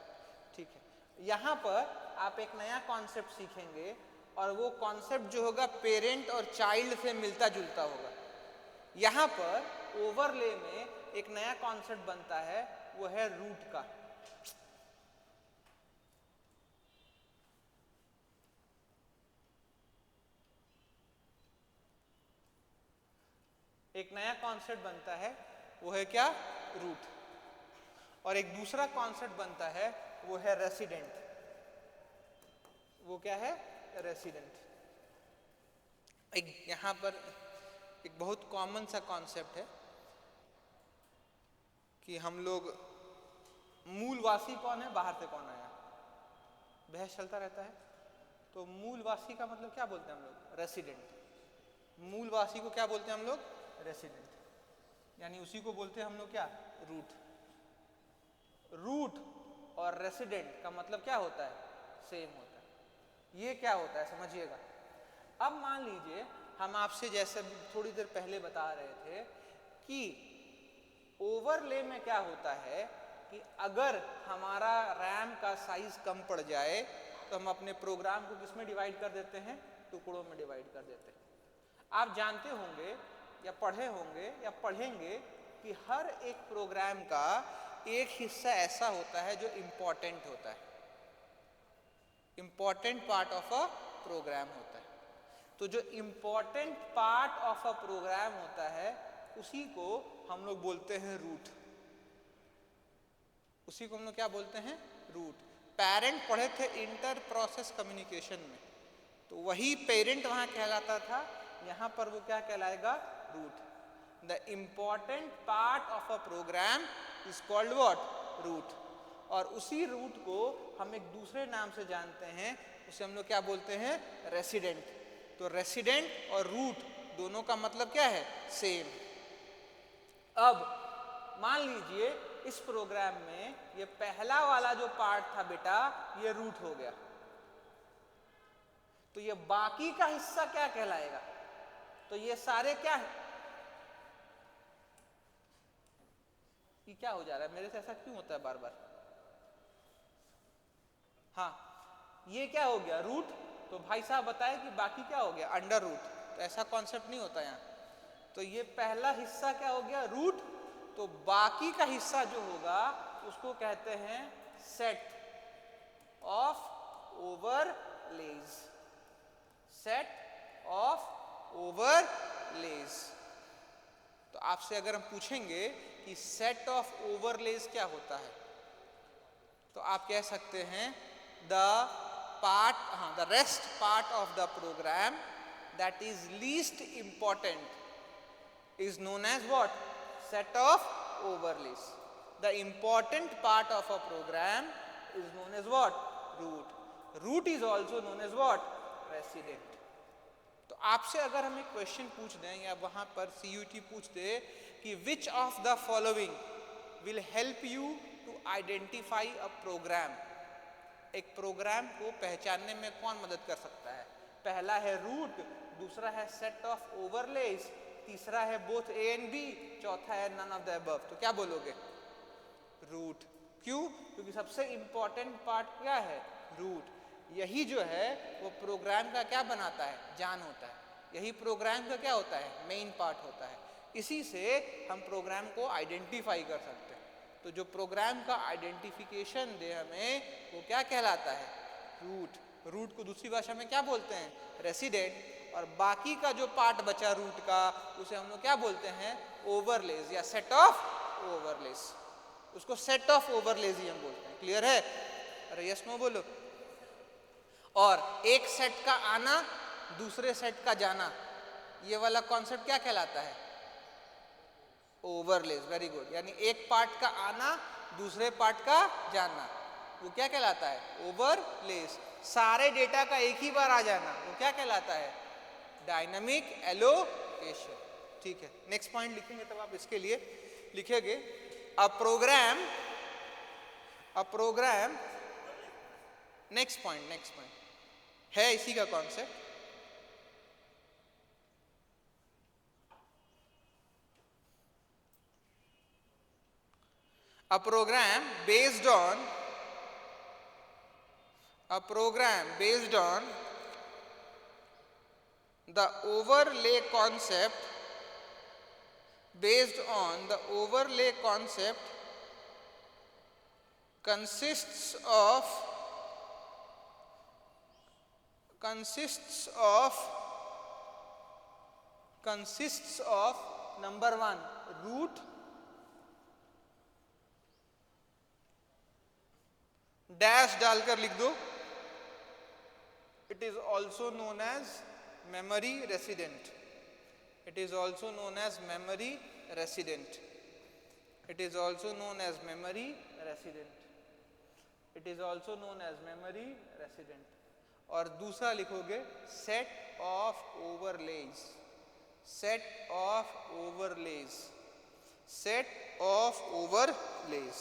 Speaker 1: ठीक है, यहाँ पर आप एक नया कॉन्सेप्ट सीखेंगे और वो कॉन्सेप्ट जो होगा पेरेंट और चाइल्ड से मिलता जुलता होगा। यहाँ पर ओवरले में एक नया कॉन्सेप्ट बनता है, वो है रूट का। एक नया कॉन्सेप्ट बनता है, वो है क्या? रूट। और एक दूसरा कॉन्सेप्ट बनता है, वो है रेसिडेंट। वो क्या है? रेसिडेंट। एक यहाँ पर एक बहुत कॉमन सा कॉन्सेप्ट है कि हम लोग, मूलवासी कौन है, बाहर से कौन आया, बहस चलता रहता है। तो मूलवासी का मतलब क्या बोलते हैं हम लोग? रेसिडेंट। मूलवासी को क्या बोलते हैं हम लोग? रेसिडेंट। यानी उसी को बोलते हैं हम लोग क्या? रूट। रूट और रेसिडेंट का मतलब क्या होता है? सेम होता है। ये क्या होता है समझिएगा। अब मान लीजिए हम आपसे जैसे थोड़ी देर पहले बता रहे थे कि ओवरले में क्या होता है कि अगर हमारा रैम का साइज कम पड़ जाए तो हम अपने प्रोग्राम को किसमें डिवाइड कर देते हैं? टुकड़ों में डिवाइड कर देते हैं। आप जानते होंगे या पढ़े होंगे या पढ़ेंगे कि हर एक प्रोग्राम का एक हिस्सा ऐसा होता है जो इम्पोर्टेंट होता है, important part of a program होता है। तो जो important part of a program होता है उसी को हम लोग बोलते हैं रूट। उसी को हम लोग क्या बोलते हैं? रूट। पेरेंट पढ़े थे इंटर प्रोसेस कम्युनिकेशन में, तो वही पेरेंट वहां कहलाता था, यहां पर वो क्या कहलाएगा? Root. The important part of a program is called what? Root. और उसी रूट को हम एक दूसरे नाम से जानते हैं, उसे हम लोग क्या बोलते हैं? रेसिडेंट। तो रेसिडेंट और रूट दोनों का मतलब क्या है? सेम। अब मान लीजिए इस प्रोग्राम में ये पहला वाला जो पार्ट था बेटा, ये रूट हो गया, तो ये बाकी का हिस्सा क्या कहलाएगा? तो ये सारे क्या है? ये क्या हो जा रहा है मेरे से? ऐसा क्यों होता है बार बार? हाँ, ये क्या हो गया? रूट। तो भाई साहब बताए कि बाकी क्या हो गया? Under root. तो ऐसा कॉन्सेप्ट नहीं होता यहाँ। तो ये पहला हिस्सा क्या हो गया? रूट। तो बाकी का हिस्सा जो होगा उसको कहते हैं set of overlays. Set of overlays. तो आपसे अगर हम पूछेंगे कि सेट ऑफ ओवरलेज क्या होता है, तो आप कह सकते हैं the rest part of the program that is least important is known as what? Set of overlays. The important part of a program is known as what? Root. Root is also known as what? Resident. तो आपसे अगर हम एक क्वेश्चन पूछ दें या वहां पर CUT पूछ दे कि which of the following will help you to identify a program, एक प्रोग्राम को पहचानने में कौन मदद कर सकता है? पहला है रूट, दूसरा है सेट ऑफ ओवरलेज, तीसरा है बोथ ए एंड बी, चौथा है नन ऑफ द अबव। तो क्या बोलोगे? रूट। क्यों? क्योंकि सबसे इंपॉर्टेंट पार्ट क्या है? रूट। यही जो है वो प्रोग्राम का क्या बनाता है? जान होता है। यही प्रोग्राम का क्या होता है, मेन पार्ट होता है। इसी से हम प्रोग्राम को आइडेंटिफाई कर सकते हैं। तो जो प्रोग्राम का आइडेंटिफिकेशन दे हमें, वो क्या कहलाता है, रूट। रूट को दूसरी भाषा में क्या बोलते हैं, रेसिडेंट। और बाकी का जो पार्ट बचा रूट का, उसे हम लोग क्या बोलते हैं, ओवरलेज या सेट ऑफ ओवरलेज। उसको सेट ऑफ ओवरलेज ही हम बोलते हैं। क्लियर है? अरे यस नो बोलो। और एक सेट का आना, दूसरे सेट का जाना, ये वाला कॉन्सेप्ट क्या कहलाता है, ओवरलेज। Very good. यानी एक पार्ट का आना, दूसरे पार्ट का जाना, वो क्या कहलाता है, ओवरलेज। सारे डेटा का एक ही बार आ जाना, वो क्या कहलाता है, डायनामिक एलोकेशन। ठीक है, नेक्स्ट पॉइंट लिखेंगे तब आप इसके लिए लिखेंगे अ प्रोग्राम। नेक्स्ट पॉइंट है इसी का concept. A program based on the overlay concept consists of number 1 root, dash डालकर लिख दो, it is also known as memory resident. It is also known as memory resident. It is also known as memory resident. It is also known as memory resident. और दूसरा लिखोगे set of overlays. Set of overlays. Set of overlays.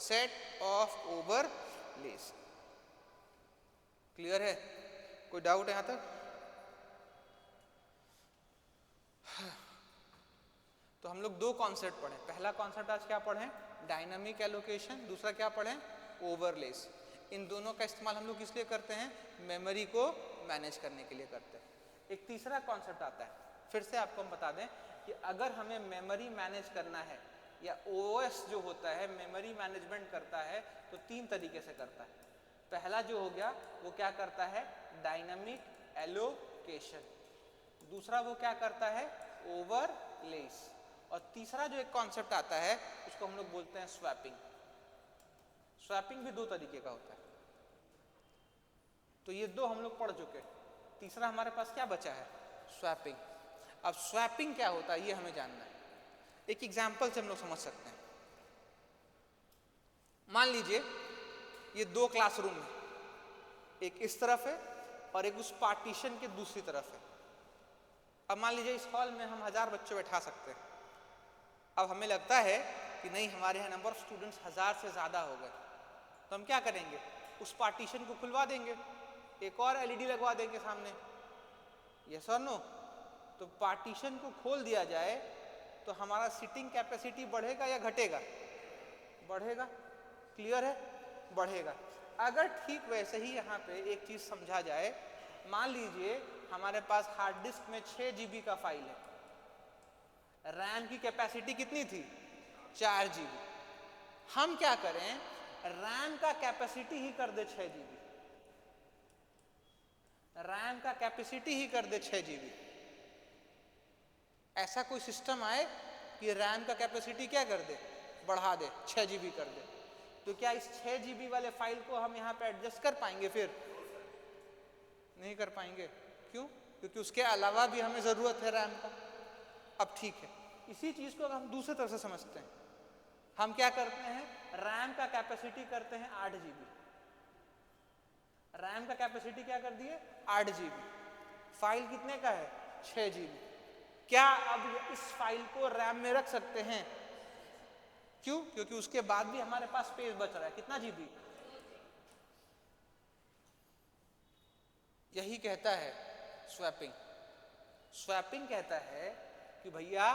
Speaker 1: Set of overlays. Clear है? कोई डाउट है यहां तक? तो हम लोग दो कॉन्सेप्ट पढ़े। पहला कॉन्सेप्ट आज क्या पढ़े, डायनामिक एलोकेशन। दूसरा क्या पढ़े, ओवरलेज। इन दोनों का इस्तेमाल हम लोग किस लिए करते हैं, मेमोरी को मैनेज करने के लिए करते हैं। एक तीसरा कॉन्सेप्ट आता है, फिर से आपको हम बता दें कि अगर हमें मेमोरी मैनेज करना है, या ओएस जो होता है मेमोरी मैनेजमेंट करता है, तो 3 तरीके से करता है। पहला जो हो गया वो क्या करता है, डायनामिक एलोकेशन। दूसरा वो क्या करता है, ओवरलेस। और तीसरा जो एक कॉन्सेप्ट आता है उसको हम लोग बोलते हैं स्वैपिंग। स्वैपिंग भी 2 तरीके का होता है। तो ये 2 हम लोग पढ़ चुके। तीसरा हमारे पास क्या बचा है, स्वैपिंग। अब स्वैपिंग क्या होता है ये हमें जानना है। एक एग्जाम्पल से हम लोग समझ सकते हैं। मान लीजिए ये 2 क्लासरूम है, एक इस तरफ है और एक उस पार्टीशन के दूसरी तरफ है। अब मान लीजिए इस हॉल में हम 1000 बच्चे बैठा सकते हैं। अब हमें लगता है कि नहीं, हमारे यहाँ नंबर ऑफ स्टूडेंट्स 1000 से ज़्यादा हो गए, तो हम क्या करेंगे, उस पार्टीशन को खुलवा देंगे, एक और एलईडी लगवा देंगे सामने। यस और नो? तो पार्टीशन को खोल दिया जाए तो हमारा सीटिंग कैपेसिटी बढ़ेगा या घटेगा, बढ़ेगा। क्लियर है, बढ़ेगा। अगर ठीक वैसे ही यहाँ पे एक चीज समझा जाए, मान लीजिए हमारे पास हार्ड डिस्क में 6 GB का फाइल है, रैम की कैपेसिटी कितनी थी, 4 GB। हम क्या करें, रैम का कैपेसिटी ही कर दे 6 GB, रैम का कैपेसिटी ही कर दे 6 GB। ऐसा कोई सिस्टम आए कि रैम का कैपेसिटी क्या कर दे, बढ़ा दे, 6 GB कर दे, तो क्या इस 6 GB वाले फाइल को हम यहाँ पे एडजस्ट कर पाएंगे? फिर नहीं कर पाएंगे। क्यों? क्योंकि उसके अलावा भी हमें ज़रूरत है रैम का। अब ठीक है, इसी चीज़ को हम दूसरे तरह से समझते हैं। हम क्या करते हैं, रैम का कैपेसिटी करते हैं 8 GB। रैम का कैपेसिटी क्या कर दिए, 8 GB। फाइल कितने का है, 6 GB। क्या अब इस फाइल को रैम में रख सकते हैं? क्यों? क्योंकि उसके बाद भी हमारे पास स्पेस बच रहा है, कितना GB? यही कहता है स्वैपिंग। स्वैपिंग कहता है कि भैया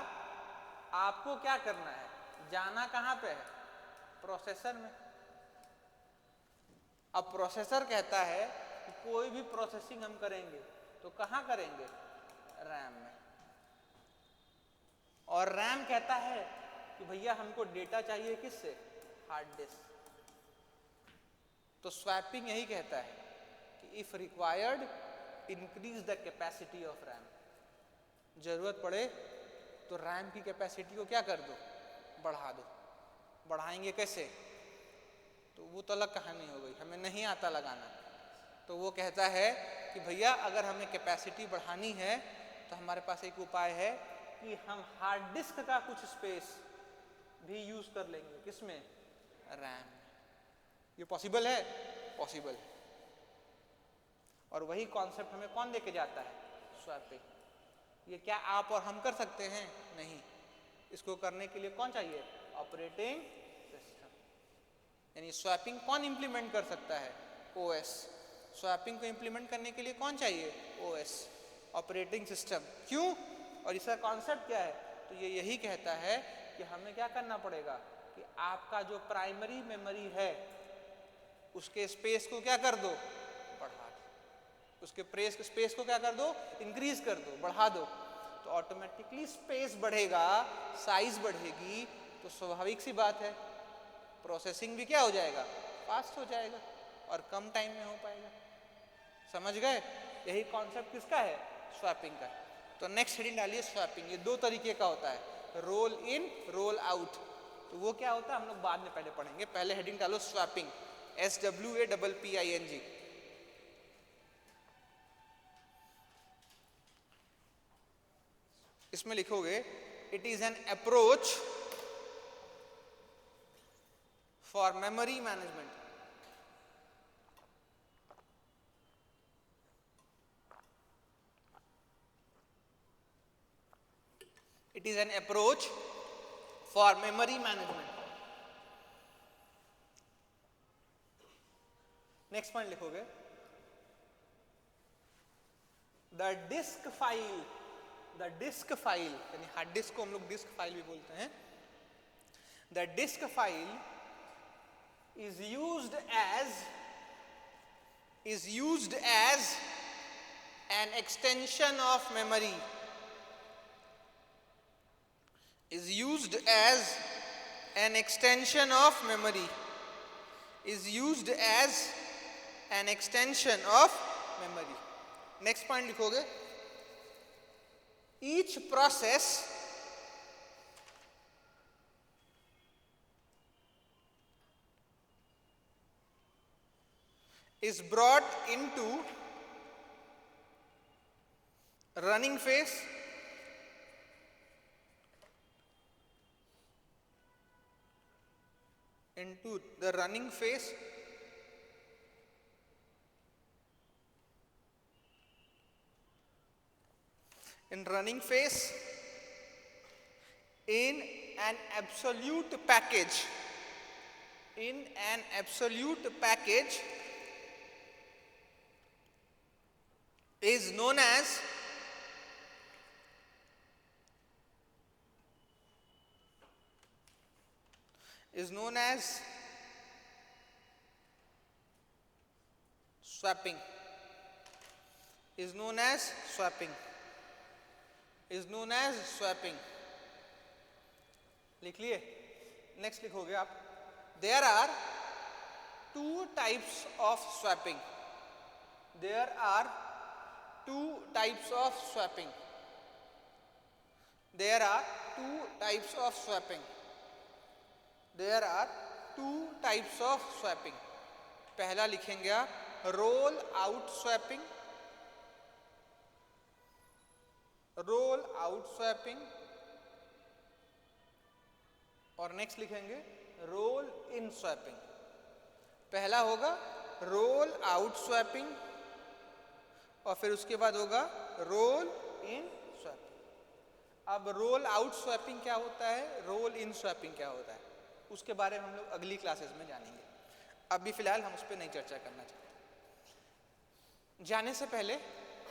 Speaker 1: आपको क्या करना है, जाना कहां पे है, प्रोसेसर में। अब प्रोसेसर कहता है कि कोई भी प्रोसेसिंग हम करेंगे तो कहां करेंगे, रैम में। और रैम कहता है कि भैया हमको डेटा चाहिए किससे, हार्ड डिस्क। तो स्वैपिंग यही कहता है कि if required increase the capacity of RAM, जरूरत पड़े तो रैम की कैपेसिटी को क्या कर दो, बढ़ा दो। बढ़ाएंगे कैसे, तो वो तो अलग कहानी हो गई, हमें नहीं आता लगाना। तो वो कहता है कि भैया अगर हमें कैपेसिटी बढ़ानी है तो हमारे पास एक उपाय है कि हम हार्ड डिस्क का कुछ स्पेस भी यूज कर लेंगे, किसमें, रैम। ये पॉसिबल है, पॉसिबल है। और वही कॉन्सेप्ट हमें कौन देके जाता है, स्वैपिंग। ये क्या आप और हम कर सकते हैं, नहीं। इसको करने के लिए कौन चाहिए, ऑपरेटिंग सिस्टम। यानी स्वैपिंग कौन इंप्लीमेंट कर सकता है, ओएस। स्वैपिंग को इंप्लीमेंट करने के लिए कौन चाहिए, ओएस, ऑपरेटिंग सिस्टम। क्यों, और इसका कॉन्सेप्ट क्या है, तो ये यही कहता है कि हमें क्या करना पड़ेगा कि आपका जो प्राइमरी मेमोरी है उसके स्पेस को क्या कर दो, बढ़ा दो। उसके स्पेस को क्या कर दो, इंक्रीज कर दो, बढ़ा दो। तो ऑटोमेटिकली स्पेस बढ़ेगा, साइज बढ़ेगी, तो स्वाभाविक सी बात है प्रोसेसिंग भी क्या हो जाएगा, फास्ट हो जाएगा और कम टाइम में हो पाएगा। समझ गए, यही कॉन्सेप्ट किसका है, स्वैपिंग का। तो नेक्स्ट हेडिंग डालिए स्वैपिंग। ये दो तरीके का होता है, रोल इन, रोल आउट। तो वो क्या होता है हम लोग बाद में पहले पढ़ेंगे, पहले हेडिंग डालो स्वैपिंग, SWAPPING। इसमें लिखोगे it is an approach for memory management. It is an approach for memory management. Next point लिखोगे the disk file यानी हार्ड डिस्क को हम लोग डिस्क फाइल भी बोलते हैं। The disk file is used as an extension of memory. Is used as an extension of memory. Is used as an extension of memory. Next point लिखोगे each process is brought into running phase in an absolute package is known as swapping. Is known as swapping. लिख लिए। नेक्स्ट लिखोगे आप there are two types of swapping. There are two types of swapping. There are two types of swapping. There are two types of swapping. पहला लिखेंगे आप roll out swapping. Roll out swapping. और नेक्स्ट लिखेंगे रोल इन स्वैपिंग। पहला होगा रोल आउट स्वैपिंग और फिर उसके बाद होगा रोल इन स्वैपिंग। अब रोल आउट स्वैपिंग क्या होता है, रोल इन स्वैपिंग क्या होता है, उसके बारे में हम लोग अगली क्लासेस में जानेंगे। अभी फिलहाल हम उस पर नहीं चर्चा करना चाहते। जाने से पहले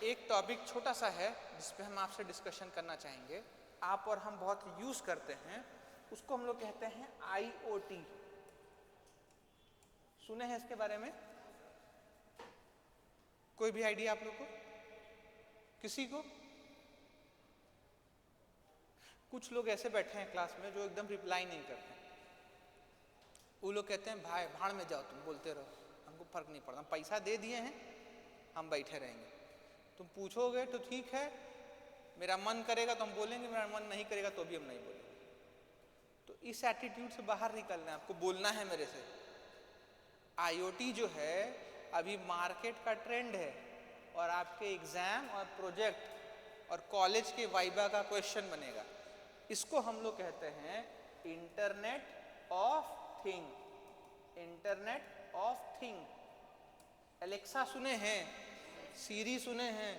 Speaker 1: एक टॉपिक छोटा सा है जिस पे हम आपसे डिस्कशन करना चाहेंगे, आप और हम बहुत यूज करते हैं, उसको हम लोग कहते हैं IoT। सुने हैं इसके बारे में, कोई भी आइडिया आप लोग को, किसी को? कुछ लोग ऐसे बैठे हैं क्लास में जो एकदम रिप्लाई नहीं करते, वो लोग कहते हैं भाई भाड़ में जाओ, तुम बोलते रहो, हमको फर्क नहीं पड़ता, हम पैसा दे दिए हैं, हम बैठे रहेंगे, तुम पूछोगे तो ठीक है, मेरा मन करेगा तो हम बोलेंगे, मेरा मन नहीं करेगा तो भी हम नहीं बोलेंगे। तो इस एटीट्यूड से बाहर निकलना है आपको, बोलना है मेरे से। IoT जो है अभी मार्केट का ट्रेंड है और आपके एग्जाम और प्रोजेक्ट और कॉलेज के वाइबा का क्वेश्चन बनेगा। इसको हम लोग कहते हैं internet of thing. Internet of thing, Alexa सुने हैं, सीरी सुने हैं,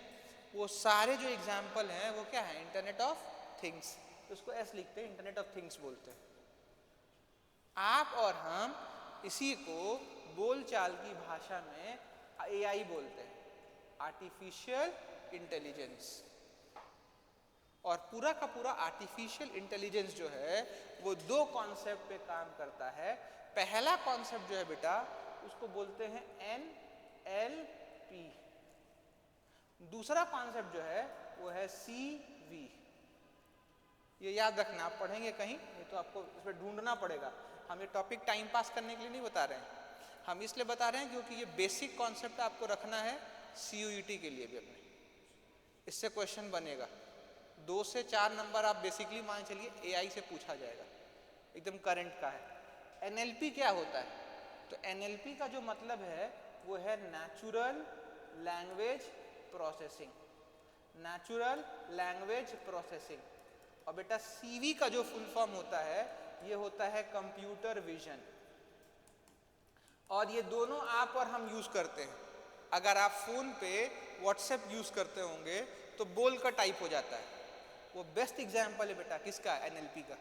Speaker 1: वो सारे जो एग्जाम्पल हैं वो क्या है, इंटरनेट ऑफ थिंग्स। उसको ऐसे लिखते हैं, इंटरनेट ऑफ थिंग्स बोलते हैं। आप और हम इसी को बोलचाल की भाषा में AI बोलते हैं, आर्टिफिशियल इंटेलिजेंस। और पूरा का पूरा आर्टिफिशियल इंटेलिजेंस जो है वो दो कॉन्सेप्ट पे काम करता है। पहला कॉन्सेप्ट जो है बेटा उसको बोलते हैं NLP, दूसरा कॉन्सेप्ट जो है वो है CV। ये याद रखना, आप पढ़ेंगे कहीं नहीं तो आपको इसमें ढूंढना पड़ेगा। हम ये टॉपिक टाइम पास करने के लिए नहीं बता रहे हैं, हम इसलिए बता रहे हैं क्योंकि ये बेसिक कॉन्सेप्ट आपको रखना है CUET के लिए भी अपने, इससे क्वेश्चन बनेगा। 2 से 4 नंबर आप बेसिकली मान चलिए AI से पूछा जाएगा, एकदम करंट का है। NLP क्या होता है, तो NLP का जो मतलब है वो है natural language processing, natural language processing. और बेटा CV का जो फुल फॉर्म होता है ये होता है कंप्यूटर विजन। और ये दोनों आप और हम यूज करते हैं। अगर आप फोन पे WhatsApp यूज करते होंगे तो बोल का टाइप हो जाता है, वो बेस्ट एग्जाम्पल है बेटा किसका, NLP का।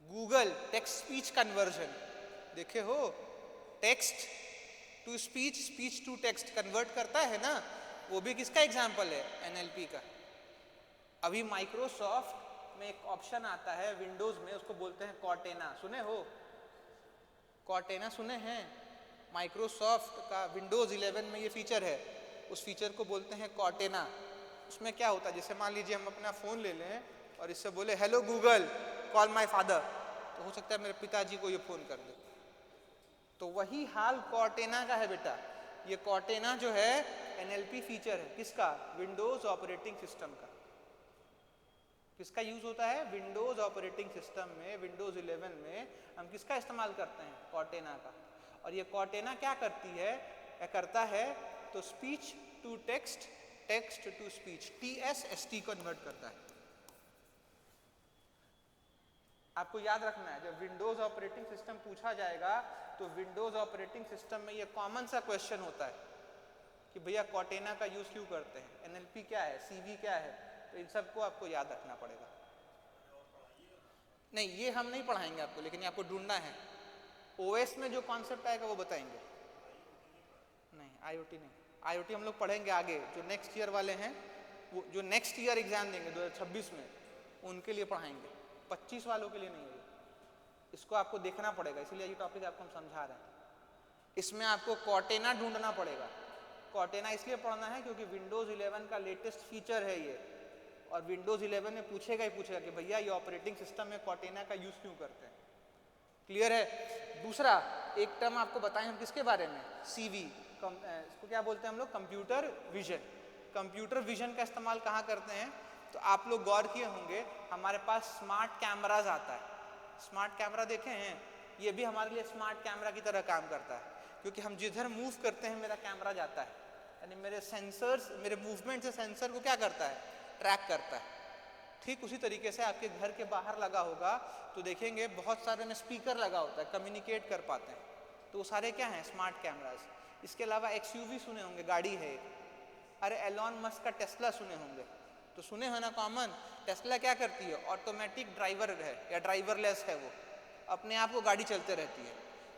Speaker 1: गूगल टेक्स्ट स्पीच कन्वर्जन देखे हो, text to speech, speech to text convert करता है ना, वो भी किसका एग्जाम्पल है, NLP का। अभी माइक्रोसॉफ्ट में एक ऑप्शन आता है विंडोज में, उसको बोलते हैं कॉर्टेना, सुने हो, कॉर्टेना सुने हैं। माइक्रोसॉफ्ट का विंडोज 11 में ये फीचर है, उस फीचर को बोलते हैं कॉर्टेना। उसमें क्या होता है, जैसे मान लीजिए हम अपना फ़ोन ले लें और इससे बोले hello Google call my father, तो हो सकता है मेरे पिताजी को ये फ़ोन कर दे। तो वही हाल कॉर्टेना का है बेटा। ये कॉर्टेना जो है NLP फीचर है, किसका, विंडोज ऑपरेटिंग सिस्टम का। किसका यूज होता है, विंडोज ऑपरेटिंग सिस्टम में, विंडोज 11 में हम किसका इस्तेमाल करते हैं, कॉर्टेना का। और ये कॉर्टेना क्या करती है, क्या करता है, तो speech to text, text to speech, TSST convert करता है। आपको याद रखना है, जब विंडोज ऑपरेटिंग सिस्टम पूछा जाएगा तो विंडोज ऑपरेटिंग सिस्टम में ये कॉमन सा क्वेश्चन होता है कि भैया कॉर्टेना का यूज क्यों करते हैं, NLP क्या है, CV क्या है। तो इन सबको आपको याद रखना पड़ेगा। नहीं ये हम नहीं पढ़ाएंगे आपको, लेकिन आपको ढूंढना है। OS में जो कॉन्सेप्ट आएगा वो बताएंगे। नहीं IoT नहीं, IoT हम लोग पढ़ेंगे आगे, जो नेक्स्ट ईयर वाले हैं, वो जो नेक्स्ट ईयर एग्जाम देंगे 2026 में, उनके लिए पढ़ाएंगे, 25 वालों के लिए नहीं है। इसको आपको देखना पड़ेगा, इसीलिए ये टॉपिक आपको हम समझा रहे हैं। इसमें आपको कॉर्टेना ढूंढना पड़ेगा। कॉर्टेना इसलिए पढ़ना है क्योंकि विंडोज 11 का लेटेस्ट फीचर है ये, और विंडोज 11 में पूछेगा ही पूछेगा कि भैया ये ऑपरेटिंग सिस्टम में कॉर्टेना का यूज क्यों करते हैं। क्लियर है। दूसरा एक टर्म आपको बताएं हम किसके बारे में, CV, इसको क्या बोलते हैं हम लोग, कंप्यूटर विजन। कंप्यूटर विजन का इस्तेमाल कहाँ करते हैं, तो आप लोग गौर किए होंगे हमारे पास स्मार्ट कैमराज आता है। स्मार्ट कैमरा देखे हैं, ये भी हमारे लिए स्मार्ट कैमरा की तरह काम करता है, क्योंकि हम जिधर मूव करते हैं मेरा कैमरा जाता है, यानी मेरे सेंसर्स, मेरे मूवमेंट से सेंसर को क्या करता है, ट्रैक करता है। ठीक उसी तरीके से आपके घर के बाहर लगा होगा तो देखेंगे बहुत सारे में स्पीकर लगा होता है, कम्युनिकेट कर पाते हैं, तो वो सारे क्या हैं, स्मार्ट कैमराज। इसके अलावा XUV सुने होंगे, गाड़ी है। अरे एलॉन मस्क का टेस्ला सुने होंगे, तो सुने हो ना कॉमन। टेस्ला क्या करती है, ऑटोमेटिक ड्राइवर है या ड्राइवरलेस है, वो अपने आप वो गाड़ी चलते रहती है।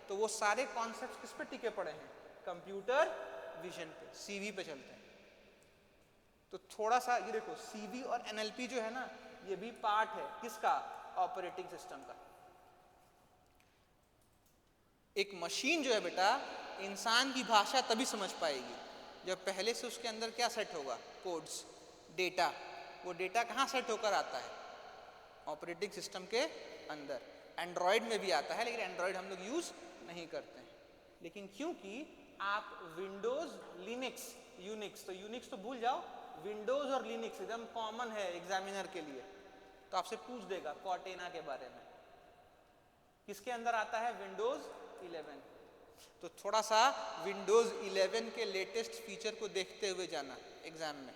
Speaker 1: तो वो सारे कॉन्सेप्ट किस पे टिके पड़े हैं, कंप्यूटर विजन पे, CV पे चलते हैं। तो थोड़ा सा ये देखो, CV और NLP जो है ना, ये भी पार्ट है किसका, ऑपरेटिंग सिस्टम का। एक मशीन जो है बेटा इंसान की भाषा तभी समझ पाएगी जब पहले से उसके अंदर क्या सेट होगा, कोड्स, डेटा। वो डेटा कहाँ सेट होकर आता है, ऑपरेटिंग सिस्टम के अंदर। एंड्रॉयड में भी आता है, लेकिन एंड्रॉयड हम लोग यूज नहीं करते हैं। लेकिन क्योंकि आप विंडोज, लिनक्स, यूनिक्स, तो यूनिक्स तो भूल जाओ, विंडोज और लिनक्स एकदम कॉमन है एग्जामिनर के लिए, तो आपसे पूछ देगा कॉर्टेना के बारे में। किसके अंदर आता है? विंडोज 11। तो थोड़ा सा विंडोज 11 के लेटेस्ट फीचर को देखते हुए जाना एग्जाम में,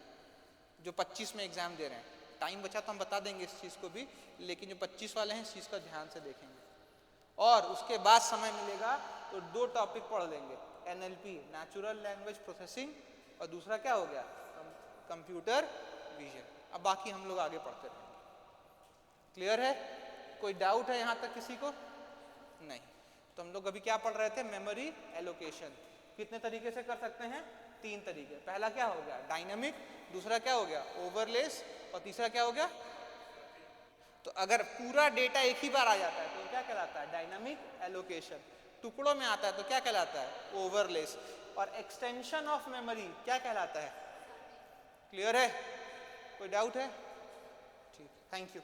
Speaker 1: जो 25 में एग्जाम दे रहे हैं। टाइम बचा तो हम बता देंगे इस चीज़ को भी, लेकिन जो 25 वाले हैं इस चीज़ का ध्यान से देखेंगे। और उसके बाद समय मिलेगा तो 2 टॉपिक पढ़ लेंगे, NLP नेचुरल लैंग्वेज प्रोसेसिंग, और दूसरा क्या हो गया? Computer vision. अब बाकी हम लोग आगे पढ़ते रहेंगे। क्लियर है? कोई डाउट है यहाँ तक किसी को? नहीं। तो हम लोग अभी क्या पढ़ रहे थे? Memory allocation. कितने तरीके से कर सकते हैं? 3 तरीके। पहला क्या हो गया? डायनामिक। दूसरा क्या हो गया? ओवरलेस। और तीसरा क्या हो गया? तो अगर पूरा डेटा एक ही बार आ जाता है तो क्या कहलाता है? Dynamic allocation. टुकड़ों में आता है तो क्या कहलाता है? ओवरलेस। और एक्सटेंशन ऑफ मेमोरी क्या कहलाता है? क्लियर है? कोई डाउट है? ठीक, थैंक यू।